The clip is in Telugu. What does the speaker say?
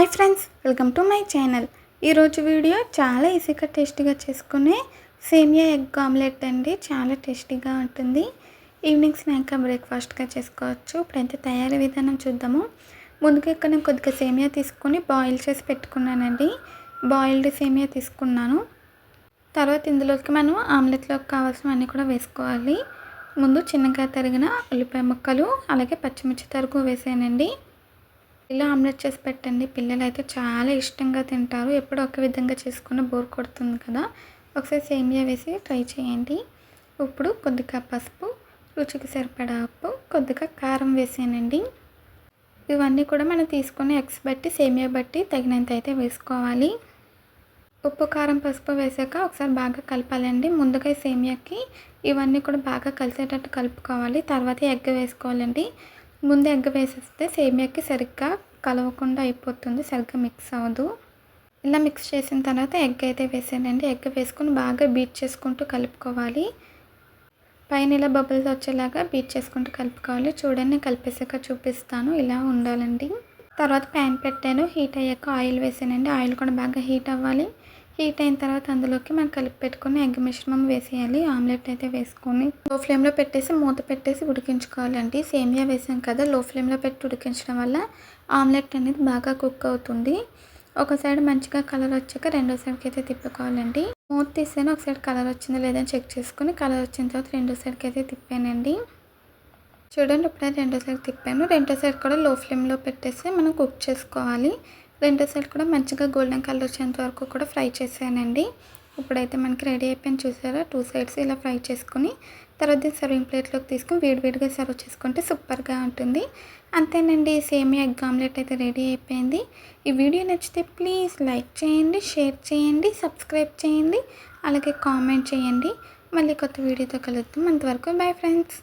Hi friends, welcome to my channel. ఈరోజు వీడియో చాలా ఈజీగా టేస్టీగా చేసుకునే సేమియా ఎగ్ ఆమ్లెట్ అండి. చాలా టేస్టీగా ఉంటుంది. ఈవినింగ్ స్నాక్గా బ్రేక్ఫాస్ట్గా చేసుకోవచ్చు. ఇప్పుడైతే తయారీ విధానం చూద్దాము. ముందుగా ఇక్కడ నేను కొద్దిగా సేమియా తీసుకొని బాయిల్ చేసి పెట్టుకున్నానండి. బాయిల్డ్ సేమియా తీసుకున్నాను. తర్వాత ఇందులోకి మనం ఆమ్లెట్లోకి కావాల్సినవన్నీ కూడా వేసుకోవాలి. ముందు చిన్నగా తరిగిన ఉల్లిపాయ ముక్కలు, అలాగే పచ్చిమిర్చి తరుగు వేసానండి. ఇలా ఆమ్లెట్ చేసి పెట్టండి. పిల్లలు అయితే చాలా ఇష్టంగా తింటారు. ఎప్పుడు ఒక విధంగా చేసుకుని బోర్ కొడుతుంది కదా. ఒకసారి సేమియా వేసి ట్రై చేయండి. ఇప్పుడు కొద్దిగా పసుపు, రుచికి సరిపడా ఉప్పు, కొద్దిగా కారం వేసానండి. ఇవన్నీ కూడా మనం తీసుకుని ఎగ్స్ బట్టి సేమియా బట్టి తగినంత అయితే వేసుకోవాలి. ఉప్పు, కారం, పసుపు వేసాక ఒకసారి బాగా కలపాలండి. ముందుగా సేమియాకి ఇవన్నీ కూడా బాగా కలిసేటట్టు కలుపుకోవాలి. తర్వాత ఎగ్ వేసుకోవాలండి. ముందు ఎగ్ వేసేస్తే సేమియాకి సరిగ్గా కలవకుండా అయిపోతుంది, సరిగ్గా మిక్స్ అవ్వదు. ఇలా మిక్స్ చేసిన తర్వాత ఎగ్ అయితే వేసానండి. ఎగ్ వేసుకొని బాగా బీట్ చేసుకుంటూ కలుపుకోవాలి. పైన ఇలా బబుల్స్ వచ్చేలాగా బీట్ చేసుకుంటూ కలుపుకోవాలి. చూడండి, కలిపేసాక చూపిస్తాను. ఇలా ఉండాలండి. తర్వాత ప్యాన్ పెట్టాను. హీట్ అయ్యాక ఆయిల్ వేసానండి. ఆయిల్ కూడా బాగా హీట్ అవ్వాలి. హీట్ అయిన తర్వాత అందులోకి మనం కలిపి పెట్టుకుని ఎగ్ మిశ్రమం వేసేయాలి. ఆమ్లెట్ అయితే వేసుకొని లో ఫ్లేమ్లో పెట్టేసి మూత పెట్టేసి ఉడికించుకోవాలండి. సేమియా వేసాం కదా, లో ఫ్లేమ్లో పెట్టి ఉడికించడం వల్ల ఆమ్లెట్ అనేది బాగా కుక్ అవుతుంది. ఒక సైడ్ మంచిగా కలర్ వచ్చాక రెండో సైడ్కి అయితే తిప్పుకోవాలండి. మూత తీసాను. ఒక సైడ్ కలర్ వచ్చిందో లేదని చెక్ చేసుకుని కలర్ వచ్చిన తర్వాత రెండో సైడ్కి అయితే తిప్పానండి. చూడండి, ఇప్పుడైతే రెండో సైడ్ తిప్పాను. రెండో సైడ్ కూడా లో ఫ్లేమ్లో పెట్టేసి మనం కుక్ చేసుకోవాలి. రెండో సైడ్ కూడా మంచిగా గోల్డెన్ కలర్ వచ్చేంత వరకు కూడా ఫ్రై చేసానండి. ఇప్పుడైతే మనకి రెడీ అయిపోయింది. చూసారా, 2 సైడ్స్ ఇలా ఫ్రై చేసుకుని తర్వాత సర్వింగ్ ప్లేట్లోకి తీసుకుని వేడివేడిగా సర్వ్ చేసుకుంటే సూపర్గా ఉంటుంది. అంతేనండి, సేమియా ఎగ్ ఆమ్లెట్ అయితే రెడీ అయిపోయింది. ఈ వీడియో నచ్చితే ప్లీజ్ లైక్ చేయండి, షేర్ చేయండి, సబ్స్క్రైబ్ చేయండి, అలాగే కామెంట్ చేయండి. మళ్ళీ కొత్త వీడియోతో కలుద్దాం. అంతవరకు బాయ్ ఫ్రెండ్స్.